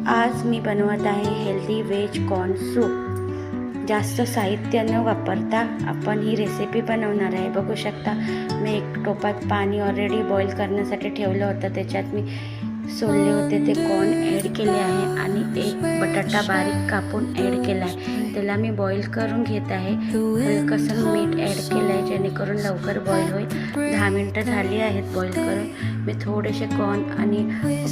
आज मी बनवत आहे हेल्दी व्हेज कॉर्न सूप। जास्त साहित्य न वापरता आपण ही रेसिपी बनवणार आहे। बघू शकता मी एक टोपात पाणी ऑलरेडी बॉईल करण्यासाठी ठेवलं होतं, त्याच्यात मी सोलले होते ते कॉर्न ॲड केले आहे आणि एक बटाटा बारीक कापून ॲड केला आहे। त्याला मी बॉईल करून घेत आहे। हलकसं मीठ ॲड केलं आहे जेणेकरून लवकर बॉईल होईल। 10 मिनटं झाली आहेत बॉईल करून। मी थोडेसे कॉर्न आणि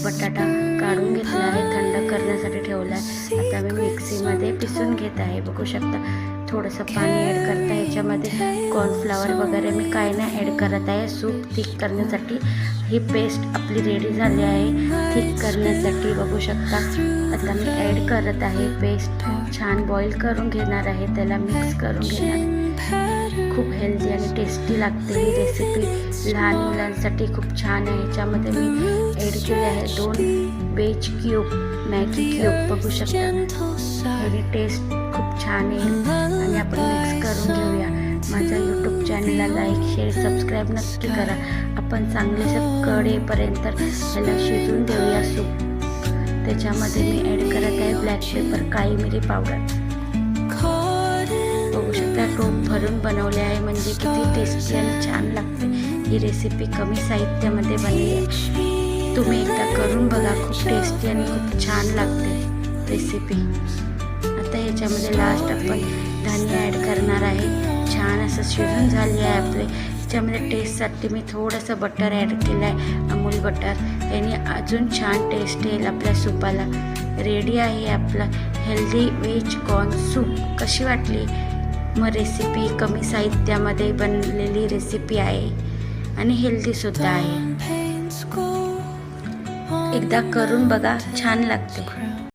बटाटा काढून घेतला आहे, थंड करण्यासाठी ठेवला आहे। आता मी मिक्सीमध्ये पिसून घेत आहे। बघू शकता थोडंसं पाणी ॲड करता, याच्यामध्ये कॉर्नफ्लॉवर वगैरे मी काय नाही ॲड करत आहे। सूप थिक करण्यासाठी ही पेस्ट आपली रेडी झाली आहे थिक करण्यासाठी। बघू शकता आता मी ॲड करत आहे पेस्ट। छान बॉईल करून घेणार आहे, त्याला मिक्स करून घेणार। खूप हेल्दी आणि टेस्टी लागते ही रेसिपी। लहान मुलांसाठी खूप छान आहे। ह्याच्यामध्ये मी ॲड केले आहे 2 वेज क्यूब, मॅगी क्यूब। बघू शकता ह्याची टेस्ट खूप छान येईल आणि आपण मिक्स करून घेऊया। माझ्या यूट्यूब चॅनलला लाईक शेअर सबस्क्राईब नक्की करा। आपण चांगलेसे कढेपर्यंत ह्याला शिजून देऊया सूप। त्याच्यामध्ये मी ॲड करत आहे ब्लॅक पेपर, काळी मिरी पावडर। बघू शकता टोप भरून बनवले आहे, म्हणजे किती टेस्टी आणि छान लागते ही रेसिपी। कमी साहित्यामध्ये बनली आहे, तुम्ही एकदा करून बघा। खूप टेस्टी आणि खूप छान लागते रेसिपी। आता ह्याच्यामध्ये लास्ट आपण धने ॲड करणार आहे। छान असं शिजून झाली आहे आपले। ह्याच्यामध्ये टेस्टसाठी मी थोडंसं बटर ॲड केलं आहे, अमूल बटर। याने अजून छान टेस्ट येईल आपल्या सूपाला। रेडी आहे आपला हेल्दी व्हेज कॉर्न सूप। कशी वाटली मग रेसिपी? कमी साहित्यामध्ये बनलेली रेसिपी आहे आणि हेल्दीसुद्धा आहे। एकदा करून बघा, छान लागते।